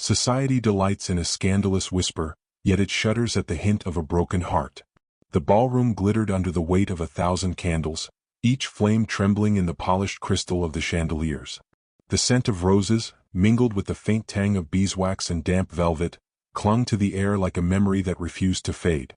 Society delights in a scandalous whisper, yet it shudders at the hint of a broken heart. The ballroom glittered under the weight of 1,000 candles, each flame trembling in the polished crystal of the chandeliers. The scent of roses, mingled with the faint tang of beeswax and damp velvet, clung to the air like a memory that refused to fade.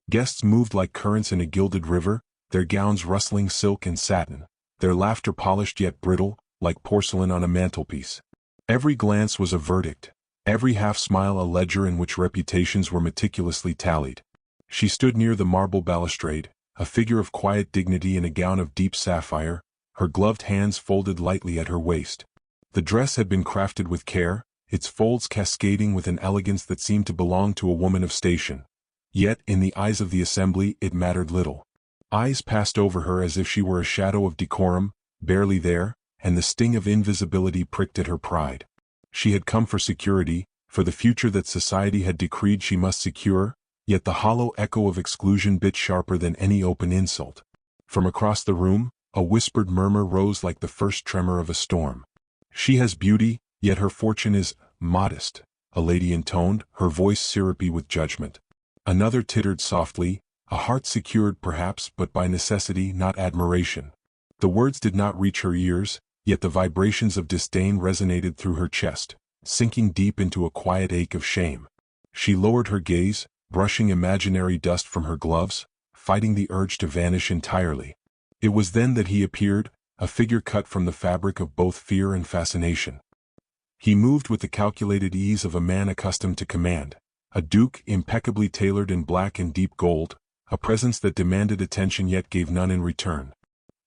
Guests moved like currents in a gilded river, their gowns rustling silk and satin, their laughter polished yet brittle, like porcelain on a mantelpiece. Every glance was a verdict, every half-smile a ledger in which reputations were meticulously tallied. She stood near the marble balustrade, a figure of quiet dignity in a gown of deep sapphire, her gloved hands folded lightly at her waist. The dress had been crafted with care, its folds cascading with an elegance that seemed to belong to a woman of station. Yet, in the eyes of the assembly, it mattered little. Eyes passed over her as if she were a shadow of decorum, barely there, and the sting of invisibility pricked at her pride. She had come for security, for the future that society had decreed she must secure, yet the hollow echo of exclusion bit sharper than any open insult. From across the room, a whispered murmur rose like the first tremor of a storm. "She has beauty, yet her fortune is modest," a lady intoned, her voice syrupy with judgment. Another tittered softly, "A heart secured perhaps, but by necessity, not admiration." The words did not reach her ears, yet the vibrations of disdain resonated through her chest, sinking deep into a quiet ache of shame. She lowered her gaze, brushing imaginary dust from her gloves, fighting the urge to vanish entirely. It was then that he appeared, a figure cut from the fabric of both fear and fascination. He moved with the calculated ease of a man accustomed to command, a duke impeccably tailored in black and deep gold, a presence that demanded attention yet gave none in return.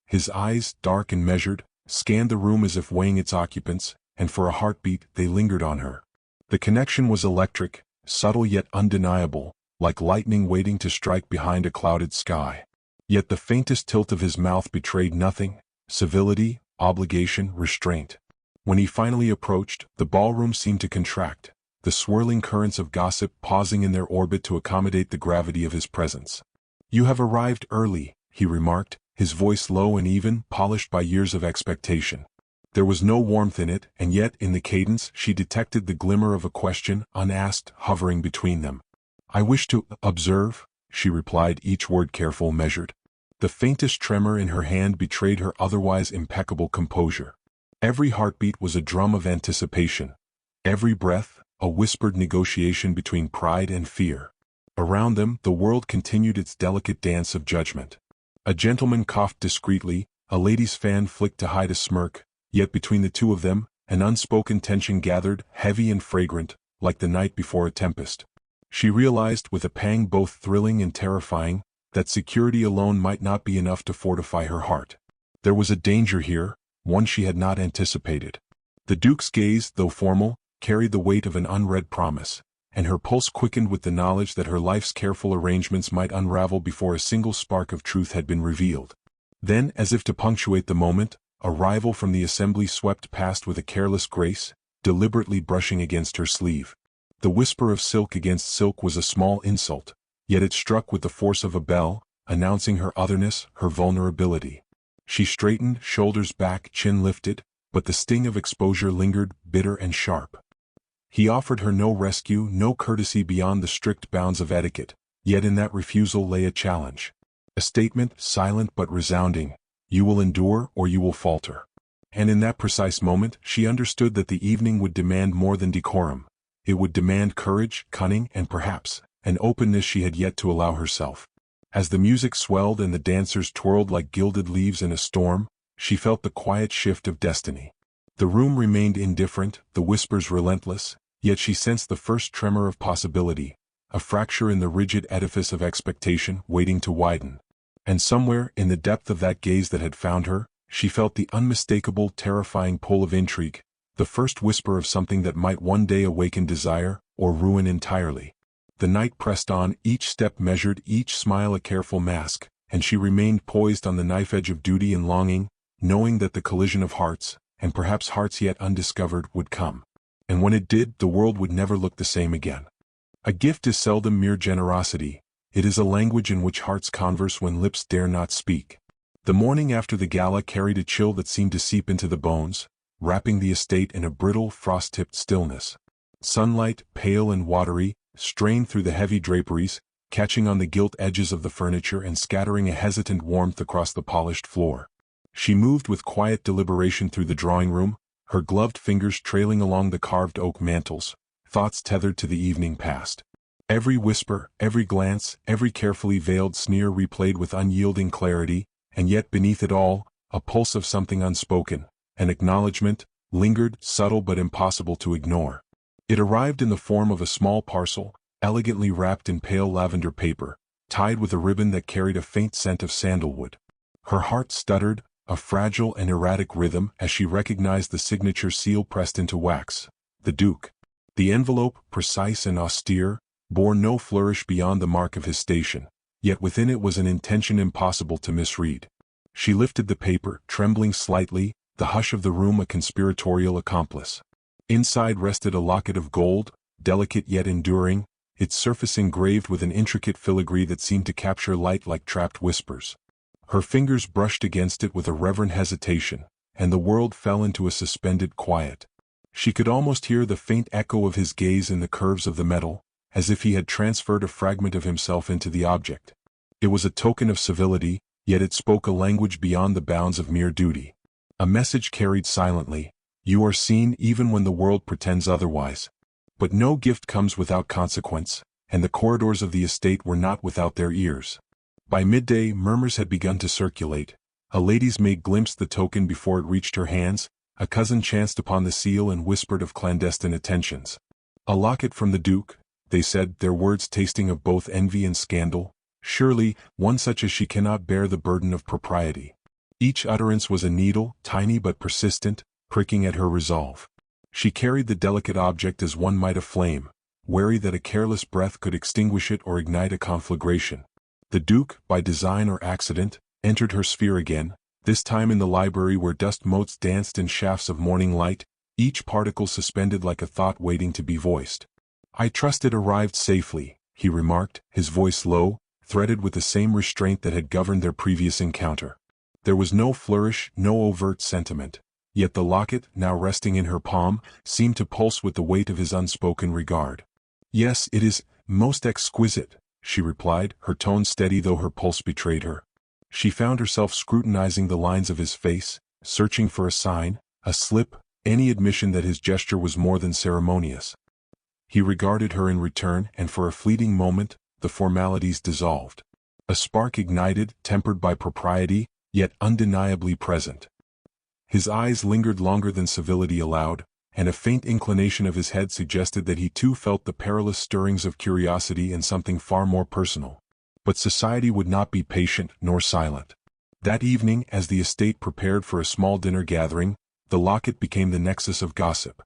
His eyes, dark and measured, scanned the room as if weighing its occupants, and for a heartbeat they lingered on her. The connection was electric, subtle yet undeniable, like lightning waiting to strike behind a clouded sky. Yet the faintest tilt of his mouth betrayed nothing: civility, obligation, restraint. When he finally approached, the ballroom seemed to contract, the swirling currents of gossip pausing in their orbit to accommodate the gravity of his presence. "You have arrived early," he remarked, his voice low and even, polished by years of expectation. There was no warmth in it, and yet in the cadence she detected the glimmer of a question, unasked, hovering between them. "I wish to observe," she replied, each word careful, measured. The faintest tremor in her hand betrayed her otherwise impeccable composure. Every heartbeat was a drum of anticipation. Every breath, a whispered negotiation between pride and fear. Around them, the world continued its delicate dance of judgment. A gentleman coughed discreetly, a lady's fan flicked to hide a smirk, yet between the two of them, an unspoken tension gathered, heavy and fragrant, like the night before a tempest. She realized, with a pang both thrilling and terrifying, that security alone might not be enough to fortify her heart. There was a danger here, one she had not anticipated. The Duke's gaze, though formal, carried the weight of an unread promise, and her pulse quickened with the knowledge that her life's careful arrangements might unravel before a single spark of truth had been revealed. Then, as if to punctuate the moment, a rival from the assembly swept past with a careless grace, deliberately brushing against her sleeve. The whisper of silk against silk was a small insult, yet it struck with the force of a bell, announcing her otherness, her vulnerability. She straightened, shoulders back, chin lifted, but the sting of exposure lingered, bitter and sharp. He offered her no rescue, no courtesy beyond the strict bounds of etiquette, yet in that refusal lay a challenge. A statement, silent but resounding: "You will endure or you will falter." And in that precise moment, she understood that the evening would demand more than decorum. It would demand courage, cunning, and perhaps an openness she had yet to allow herself. As the music swelled and the dancers twirled like gilded leaves in a storm, she felt the quiet shift of destiny. The room remained indifferent, the whispers relentless, yet she sensed the first tremor of possibility, a fracture in the rigid edifice of expectation waiting to widen. And somewhere, in the depth of that gaze that had found her, she felt the unmistakable, terrifying pull of intrigue, the first whisper of something that might one day awaken desire, or ruin entirely. The night pressed on, each step measured, each smile a careful mask, and she remained poised on the knife edge of duty and longing, knowing that the collision of hearts, and perhaps hearts yet undiscovered, would come. And when it did, the world would never look the same again. A gift is seldom mere generosity. It is a language in which hearts converse when lips dare not speak. The morning after the gala carried a chill that seemed to seep into the bones, wrapping the estate in a brittle, frost-tipped stillness. Sunlight, pale and watery, strained through the heavy draperies, catching on the gilt edges of the furniture and scattering a hesitant warmth across the polished floor. She moved with quiet deliberation through the drawing room, her gloved fingers trailing along the carved oak mantels, thoughts tethered to the evening past. Every whisper, every glance, every carefully veiled sneer replayed with unyielding clarity, and yet beneath it all, a pulse of something unspoken, an acknowledgement, lingered, subtle but impossible to ignore. It arrived in the form of a small parcel, elegantly wrapped in pale lavender paper, tied with a ribbon that carried a faint scent of sandalwood. Her heart stuttered, a fragile and erratic rhythm, as she recognized the signature seal pressed into wax. The Duke. The envelope, precise and austere, bore no flourish beyond the mark of his station, yet within it was an intention impossible to misread. She lifted the paper, trembling slightly, the hush of the room a conspiratorial accomplice. Inside rested a locket of gold, delicate yet enduring, its surface engraved with an intricate filigree that seemed to capture light like trapped whispers. Her fingers brushed against it with a reverent hesitation, and the world fell into a suspended quiet. She could almost hear the faint echo of his gaze in the curves of the metal, as if he had transferred a fragment of himself into the object. It was a token of civility, yet it spoke a language beyond the bounds of mere duty. A message carried silently: "You are seen even when the world pretends otherwise." But no gift comes without consequence, and the corridors of the estate were not without their ears. By midday, murmurs had begun to circulate. A lady's maid glimpsed the token before it reached her hands, a cousin chanced upon the seal and whispered of clandestine attentions. "A locket from the Duke," they said, their words tasting of both envy and scandal. Surely, one such as she cannot bear the burden of propriety. Each utterance was a needle, tiny but persistent, pricking at her resolve. She carried the delicate object as one might a flame, wary that a careless breath could extinguish it or ignite a conflagration. The Duke, by design or accident, entered her sphere again, this time in the library where dust motes danced in shafts of morning light, each particle suspended like a thought waiting to be voiced. "I trust it arrived safely," he remarked, his voice low, threaded with the same restraint that had governed their previous encounter. There was no flourish, no overt sentiment, yet the locket, now resting in her palm, seemed to pulse with the weight of his unspoken regard. "Yes, it is most exquisite," she replied, her tone steady though her pulse betrayed her. She found herself scrutinizing the lines of his face, searching for a sign, a slip, any admission that his gesture was more than ceremonious. He regarded her in return, and for a fleeting moment, the formalities dissolved. A spark ignited, tempered by propriety, yet undeniably present. His eyes lingered longer than civility allowed, and a faint inclination of his head suggested that he too felt the perilous stirrings of curiosity and something far more personal. But society would not be patient nor silent. That evening, as the estate prepared for a small dinner gathering, the locket became the nexus of gossip.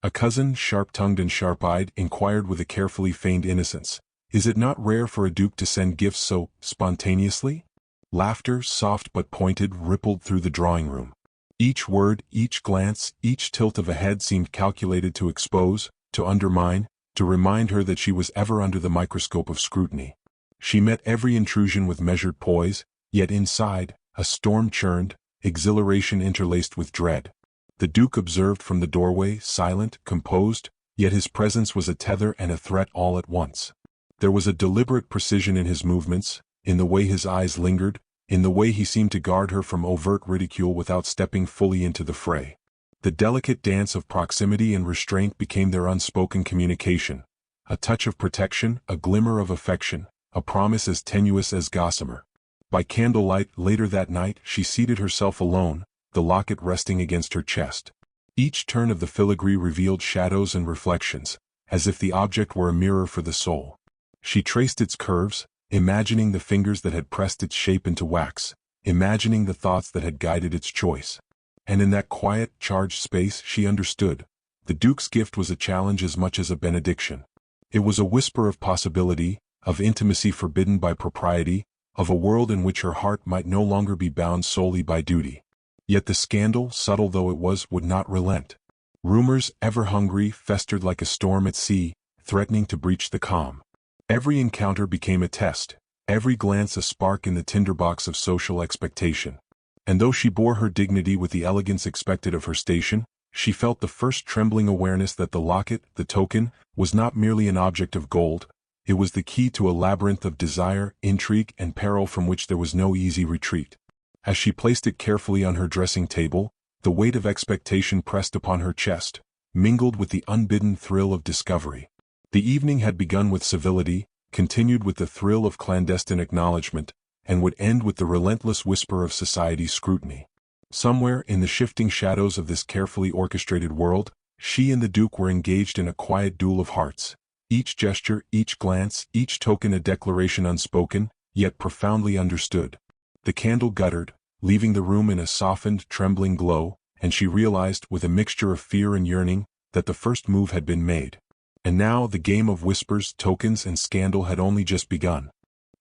A cousin, sharp-tongued and sharp-eyed, inquired with a carefully feigned innocence, "Is it not rare for a duke to send gifts so spontaneously?" Laughter, soft but pointed, rippled through the drawing room. Each word, each glance, each tilt of a head seemed calculated to expose, to undermine, to remind her that she was ever under the microscope of scrutiny. She met every intrusion with measured poise, yet inside, a storm churned, exhilaration interlaced with dread. The Duke observed from the doorway, silent, composed, yet his presence was a tether and a threat all at once. There was a deliberate precision in his movements, in the way his eyes lingered, in the way he seemed to guard her from overt ridicule without stepping fully into the fray. The delicate dance of proximity and restraint became their unspoken communication, a touch of protection, a glimmer of affection, a promise as tenuous as gossamer. By candlelight later that night she seated herself alone, the locket resting against her chest. Each turn of the filigree revealed shadows and reflections, as if the object were a mirror for the soul. She traced its curves, imagining the fingers that had pressed its shape into wax, imagining the thoughts that had guided its choice. And in that quiet, charged space she understood. The Duke's gift was a challenge as much as a benediction. It was a whisper of possibility, of intimacy forbidden by propriety, of a world in which her heart might no longer be bound solely by duty. Yet the scandal, subtle though it was, would not relent. Rumors, ever hungry, festered like a storm at sea, threatening to breach the calm. Every encounter became a test, every glance a spark in the tinderbox of social expectation. And though she bore her dignity with the elegance expected of her station, She felt the first trembling awareness that the locket, the token, was not merely an object of gold. It was the key to a labyrinth of desire, intrigue, and peril from which there was no easy retreat. As she placed it carefully on her dressing table, the weight of expectation pressed upon her chest, mingled with the unbidden thrill of discovery. The evening had begun with civility, continued with the thrill of clandestine acknowledgement, and would end with the relentless whisper of society's scrutiny. Somewhere in the shifting shadows of this carefully orchestrated world, she and the Duke were engaged in a quiet duel of hearts. Each gesture, each glance, each token a declaration unspoken, yet profoundly understood. The candle guttered, leaving the room in a softened, trembling glow, and she realized, with a mixture of fear and yearning, that the first move had been made. And now the game of whispers, tokens, and scandal had only just begun.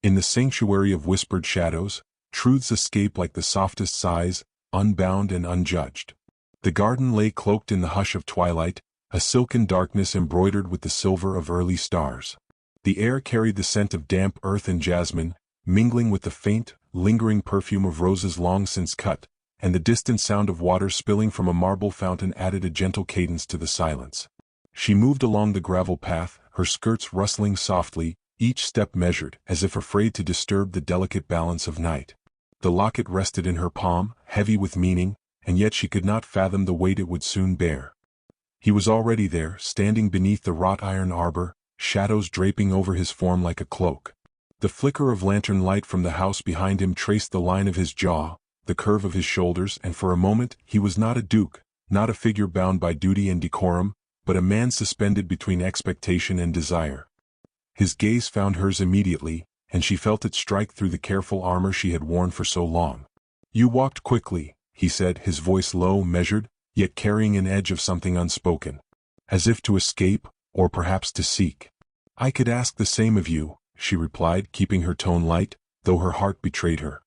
In the sanctuary of whispered shadows, truths escape like the softest sighs, unbound and unjudged. The garden lay cloaked in the hush of twilight, a silken darkness embroidered with the silver of early stars. The air carried the scent of damp earth and jasmine, mingling with the faint, lingering perfume of roses long since cut, and the distant sound of water spilling from a marble fountain added a gentle cadence to the silence. She moved along the gravel path, her skirts rustling softly, each step measured, as if afraid to disturb the delicate balance of night. The locket rested in her palm, heavy with meaning, and yet she could not fathom the weight it would soon bear. He was already there, standing beneath the wrought iron arbor, shadows draping over his form like a cloak. The flicker of lantern light from the house behind him traced the line of his jaw, the curve of his shoulders, and for a moment he was not a duke, not a figure bound by duty and decorum, but a man suspended between expectation and desire. His gaze found hers immediately, and she felt it strike through the careful armor she had worn for so long. "You walked quickly," he said, his voice low, measured, yet carrying an edge of something unspoken. "As if to escape, or perhaps to seek." "I could ask the same of you," she replied, keeping her tone light, though her heart betrayed her.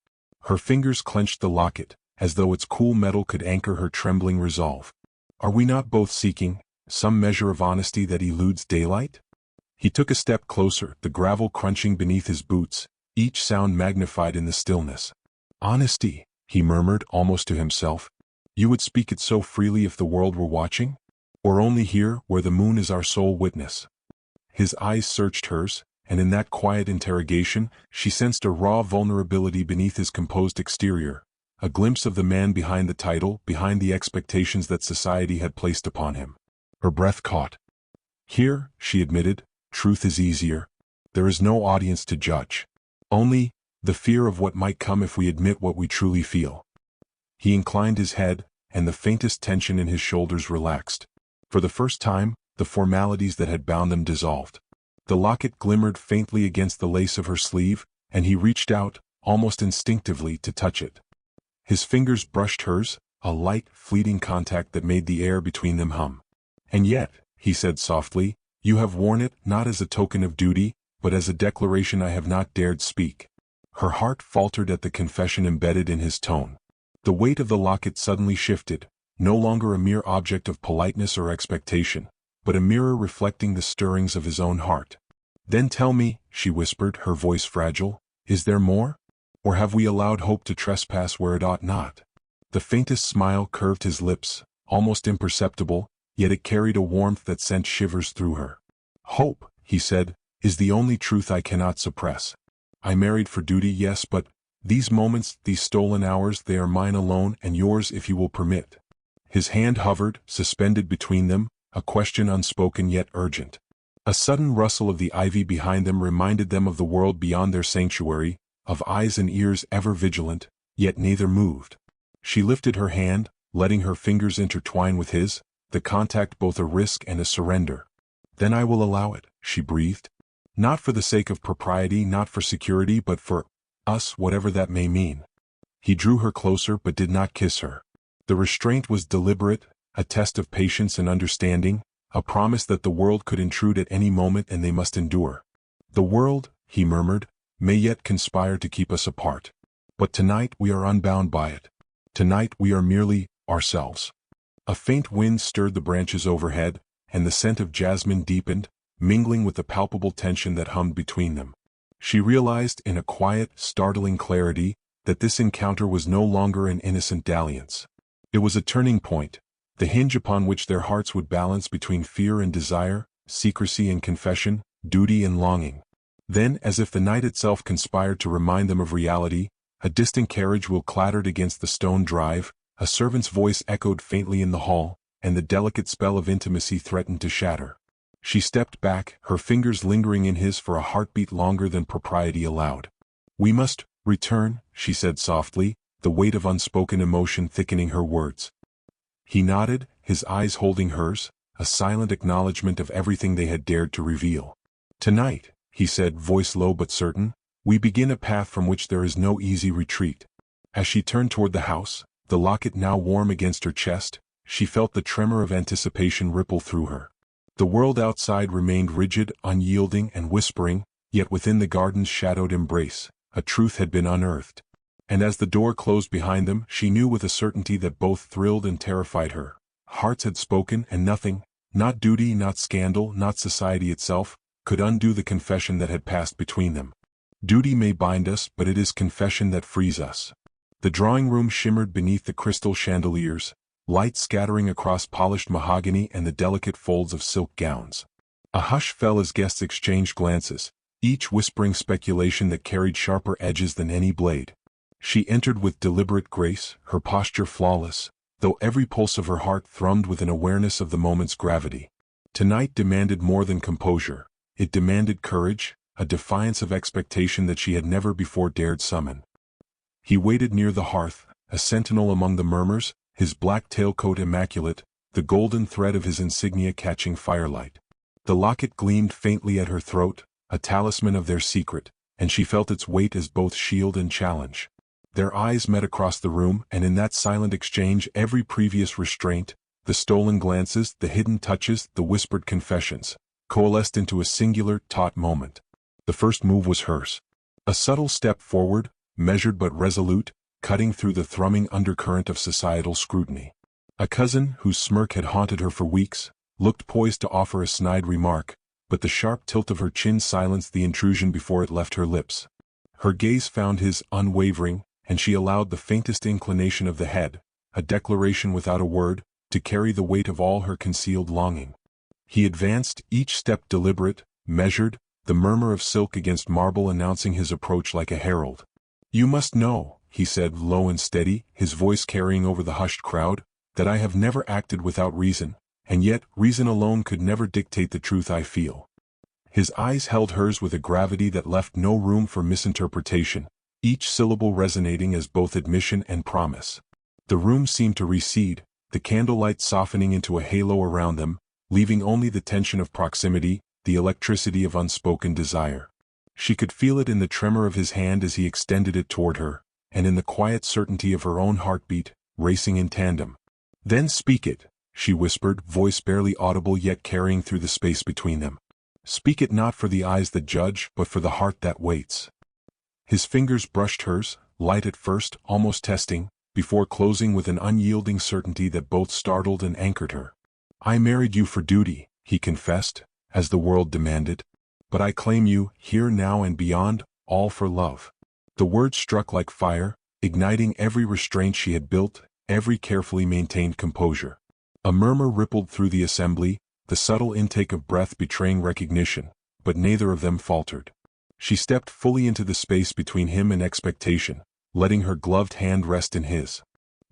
Her fingers clenched the locket, as though its cool metal could anchor her trembling resolve. "Are we not both seeking some measure of honesty that eludes daylight?" He took a step closer, the gravel crunching beneath his boots, each sound magnified in the stillness. "Honesty," he murmured, almost to himself. "You would speak it so freely if the world were watching? Or only here, where the moon is our sole witness?" His eyes searched hers, and in that quiet interrogation, she sensed a raw vulnerability beneath his composed exterior, a glimpse of the man behind the title, behind the expectations that society had placed upon him. Her breath caught. "Here," she admitted, "truth is easier. There is no audience to judge. Only the fear of what might come if we admit what we truly feel." He inclined his head, and the faintest tension in his shoulders relaxed. For the first time, the formalities that had bound them dissolved. The locket glimmered faintly against the lace of her sleeve, and he reached out, almost instinctively, to touch it. His fingers brushed hers, a light, fleeting contact that made the air between them hum. "And yet," he said softly, "you have worn it not as a token of duty, but as a declaration I have not dared speak." Her heart faltered at the confession embedded in his tone. The weight of the locket suddenly shifted, no longer a mere object of politeness or expectation, but a mirror reflecting the stirrings of his own heart. "Then tell me," she whispered, her voice fragile, "is there more? Or have we allowed hope to trespass where it ought not?" The faintest smile curved his lips, almost imperceptible, yet it carried a warmth that sent shivers through her. "Hope," he said, "is the only truth I cannot suppress. I married for duty, yes, but these moments, these stolen hours, they are mine alone and yours if you will permit." His hand hovered, suspended between them, a question unspoken yet urgent. A sudden rustle of the ivy behind them reminded them of the world beyond their sanctuary, of eyes and ears ever vigilant, yet neither moved. She lifted her hand, letting her fingers intertwine with his, the contact both a risk and a surrender. "Then I will allow it," she breathed. "Not for the sake of propriety, not for security, but for us, whatever that may mean." He drew her closer but did not kiss her. The restraint was deliberate, a test of patience and understanding, a promise that the world could intrude at any moment and they must endure. "The world," he murmured, "may yet conspire to keep us apart. But tonight we are unbound by it. Tonight we are merely ourselves." A faint wind stirred the branches overhead, and the scent of jasmine deepened, mingling with the palpable tension that hummed between them. She realized in a quiet, startling clarity that this encounter was no longer an innocent dalliance. It was a turning point, the hinge upon which their hearts would balance between fear and desire, secrecy and confession, duty and longing. Then, as if the night itself conspired to remind them of reality, a distant carriage wheel clattered against the stone drive, a servant's voice echoed faintly in the hall, and the delicate spell of intimacy threatened to shatter. She stepped back, her fingers lingering in his for a heartbeat longer than propriety allowed. "We must return," she said softly, the weight of unspoken emotion thickening her words. He nodded, his eyes holding hers, a silent acknowledgement of everything they had dared to reveal. "Tonight," he said, voice low but certain, "we begin a path from which there is no easy retreat." As she turned toward the house, the locket now warm against her chest, she felt the tremor of anticipation ripple through her. The world outside remained rigid, unyielding, and whispering, yet within the garden's shadowed embrace, a truth had been unearthed. And as the door closed behind them, she knew with a certainty that both thrilled and terrified her. Hearts had spoken, and nothing, not duty, not scandal, not society itself, could undo the confession that had passed between them. Duty may bind us, but it is confession that frees us. The drawing room shimmered beneath the crystal chandeliers, light scattering across polished mahogany and the delicate folds of silk gowns. A hush fell as guests exchanged glances, each whispering speculation that carried sharper edges than any blade. She entered with deliberate grace, her posture flawless, though every pulse of her heart thrummed with an awareness of the moment's gravity. Tonight demanded more than composure. It demanded courage, a defiance of expectation that she had never before dared summon. He waited near the hearth, a sentinel among the murmurs, his black tailcoat immaculate, the golden thread of his insignia catching firelight. The locket gleamed faintly at her throat, a talisman of their secret, and she felt its weight as both shield and challenge. Their eyes met across the room, and in that silent exchange every previous restraint, the stolen glances, the hidden touches, the whispered confessions, coalesced into a singular, taut moment. The first move was hers. A subtle step forward, measured but resolute, cutting through the thrumming undercurrent of societal scrutiny. A cousin, whose smirk had haunted her for weeks, looked poised to offer a snide remark, but the sharp tilt of her chin silenced the intrusion before it left her lips. Her gaze found his, unwavering, and she allowed the faintest inclination of the head, a declaration without a word, to carry the weight of all her concealed longing. He advanced, each step deliberate, measured, the murmur of silk against marble announcing his approach like a herald. "You must know," he said low and steady, his voice carrying over the hushed crowd, "that I have never acted without reason, and yet reason alone could never dictate the truth I feel." His eyes held hers with a gravity that left no room for misinterpretation, each syllable resonating as both admission and promise. The room seemed to recede, the candlelight softening into a halo around them, leaving only the tension of proximity, the electricity of unspoken desire. She could feel it in the tremor of his hand as he extended it toward her, and in the quiet certainty of her own heartbeat, racing in tandem. "Then speak it," she whispered, voice barely audible yet carrying through the space between them. "Speak it not for the eyes that judge, but for the heart that waits." His fingers brushed hers, light at first, almost testing, before closing with an unyielding certainty that both startled and anchored her. "I married you for duty," he confessed, as the world demanded. "But I claim you, here now and beyond, all for love." The words struck like fire, igniting every restraint she had built, every carefully maintained composure. A murmur rippled through the assembly, the subtle intake of breath betraying recognition, but neither of them faltered. She stepped fully into the space between him and expectation, letting her gloved hand rest in his.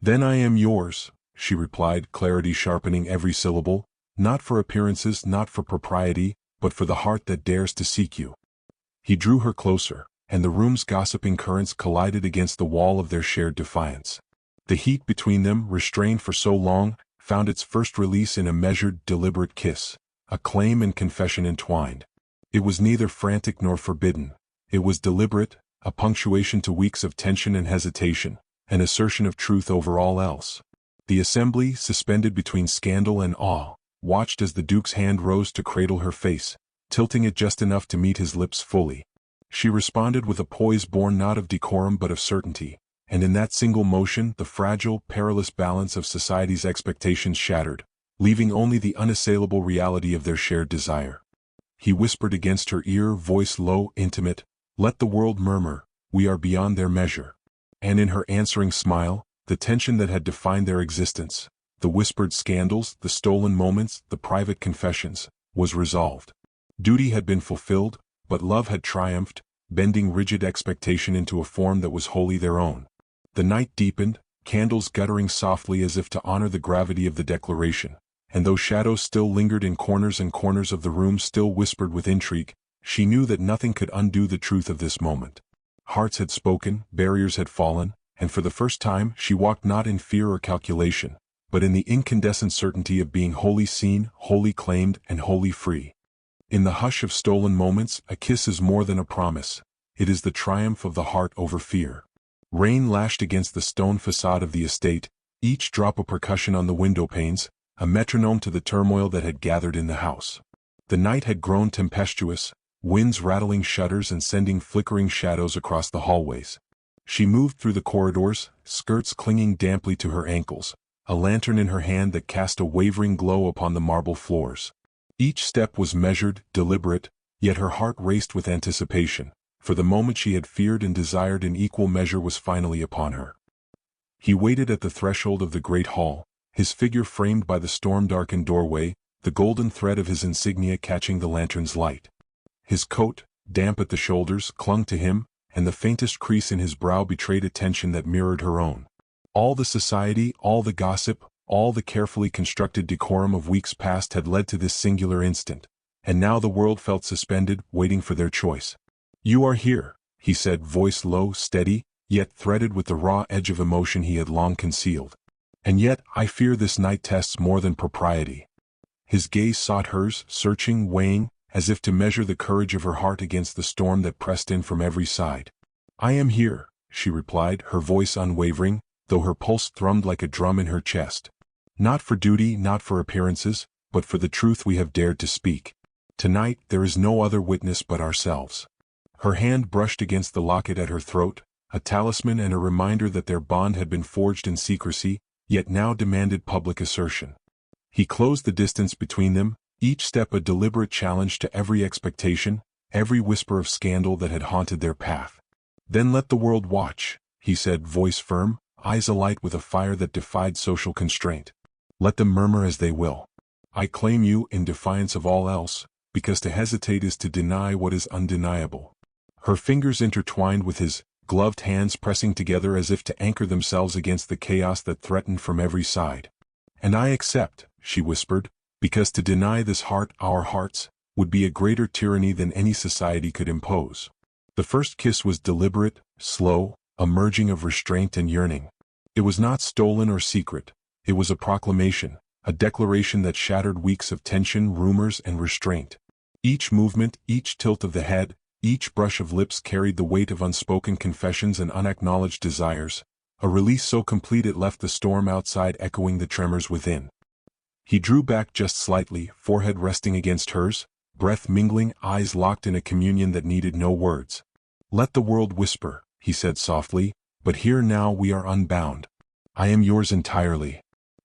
"Then I am yours," she replied, clarity sharpening every syllable, "not for appearances, not for propriety, but for the heart that dares to seek you." He drew her closer, and the room's gossiping currents collided against the wall of their shared defiance. The heat between them, restrained for so long, found its first release in a measured, deliberate kiss, a claim and confession entwined. It was neither frantic nor forbidden. It was deliberate, a punctuation to weeks of tension and hesitation, an assertion of truth over all else. The assembly, suspended between scandal and awe, watched as the Duke's hand rose to cradle her face, tilting it just enough to meet his lips fully. She responded with a poise born not of decorum but of certainty, and in that single motion the fragile, perilous balance of society's expectations shattered, leaving only the unassailable reality of their shared desire. He whispered against her ear, voice low, intimate, "Let the world murmur, we are beyond their measure." And in her answering smile, the tension that had defined their existence, the whispered scandals, the stolen moments, the private confessions, was resolved. Duty had been fulfilled, but love had triumphed, bending rigid expectation into a form that was wholly their own. The night deepened, candles guttering softly as if to honor the gravity of the declaration, and though shadows still lingered in corners and corners of the room still whispered with intrigue, she knew that nothing could undo the truth of this moment. Hearts had spoken, barriers had fallen, and for the first time she walked not in fear or calculation, but in the incandescent certainty of being wholly seen, wholly claimed, and wholly free. In the hush of stolen moments, a kiss is more than a promise. It is the triumph of the heart over fear. Rain lashed against the stone facade of the estate, each drop a percussion on the window panes, a metronome to the turmoil that had gathered in the house. The night had grown tempestuous, winds rattling shutters and sending flickering shadows across the hallways. She moved through the corridors, skirts clinging damply to her ankles, a lantern in her hand that cast a wavering glow upon the marble floors. Each step was measured, deliberate, yet her heart raced with anticipation, for the moment she had feared and desired in equal measure was finally upon her. He waited at the threshold of the great hall, his figure framed by the storm-darkened doorway, the golden thread of his insignia catching the lantern's light. His coat, damp at the shoulders, clung to him, and the faintest crease in his brow betrayed a tension that mirrored her own. All the society, all the gossip, all the carefully constructed decorum of weeks past had led to this singular instant, and now the world felt suspended, waiting for their choice. "You are here," he said, voice low, steady, yet threaded with the raw edge of emotion he had long concealed. "And yet, I fear this night tests more than propriety." His gaze sought hers, searching, weighing, as if to measure the courage of her heart against the storm that pressed in from every side. "I am here," she replied, her voice unwavering, though her pulse thrummed like a drum in her chest. "Not for duty, not for appearances, but for the truth we have dared to speak. Tonight there is no other witness but ourselves." Her hand brushed against the locket at her throat, a talisman and a reminder that their bond had been forged in secrecy, yet now demanded public assertion. He closed the distance between them, each step a deliberate challenge to every expectation, every whisper of scandal that had haunted their path. "Then let the world watch," he said, voice firm, eyes alight with a fire that defied social constraint. "Let them murmur as they will. I claim you in defiance of all else, because to hesitate is to deny what is undeniable." Her fingers intertwined with his, gloved hands pressing together as if to anchor themselves against the chaos that threatened from every side. "And I accept," she whispered, "because to deny this heart, our hearts, would be a greater tyranny than any society could impose." The first kiss was deliberate, slow, a merging of restraint and yearning. It was not stolen or secret. It was a proclamation, a declaration that shattered weeks of tension, rumors, and restraint. Each movement, each tilt of the head, each brush of lips carried the weight of unspoken confessions and unacknowledged desires, a release so complete it left the storm outside echoing the tremors within. He drew back just slightly, forehead resting against hers, breath mingling, eyes locked in a communion that needed no words. "Let the world whisper," he said softly, "but here now we are unbound. I am yours entirely."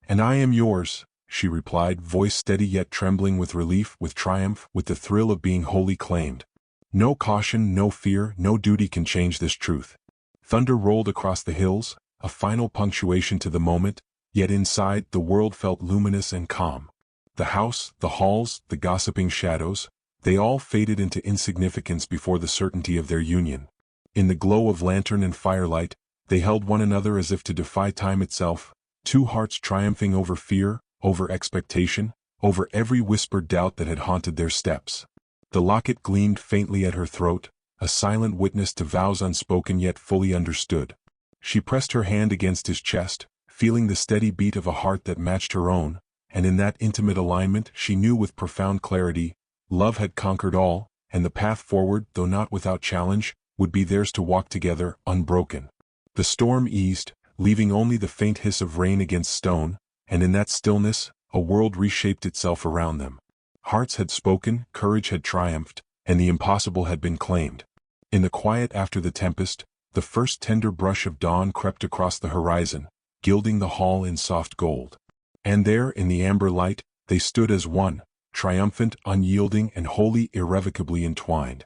"And I am yours," she replied, voice steady yet trembling with relief, with triumph, with the thrill of being wholly claimed. No caution, no fear, no duty can change this truth. Thunder rolled across the hills, a final punctuation to the moment, yet inside the world felt luminous and calm. The house, the halls, the gossiping shadows, they all faded into insignificance before the certainty of their union. In the glow of lantern and firelight, they held one another as if to defy time itself, two hearts triumphing over fear, over expectation, over every whispered doubt that had haunted their steps. The locket gleamed faintly at her throat, a silent witness to vows unspoken yet fully understood. She pressed her hand against his chest, feeling the steady beat of a heart that matched her own, and in that intimate alignment she knew with profound clarity, love had conquered all, and the path forward, though not without challenge, would be theirs to walk together, unbroken. The storm eased, leaving only the faint hiss of rain against stone, and in that stillness, a world reshaped itself around them. Hearts had spoken, courage had triumphed, and the impossible had been claimed. In the quiet after the tempest, the first tender brush of dawn crept across the horizon, gilding the hall in soft gold. And there, in the amber light, they stood as one, triumphant, unyielding, and wholly irrevocably entwined.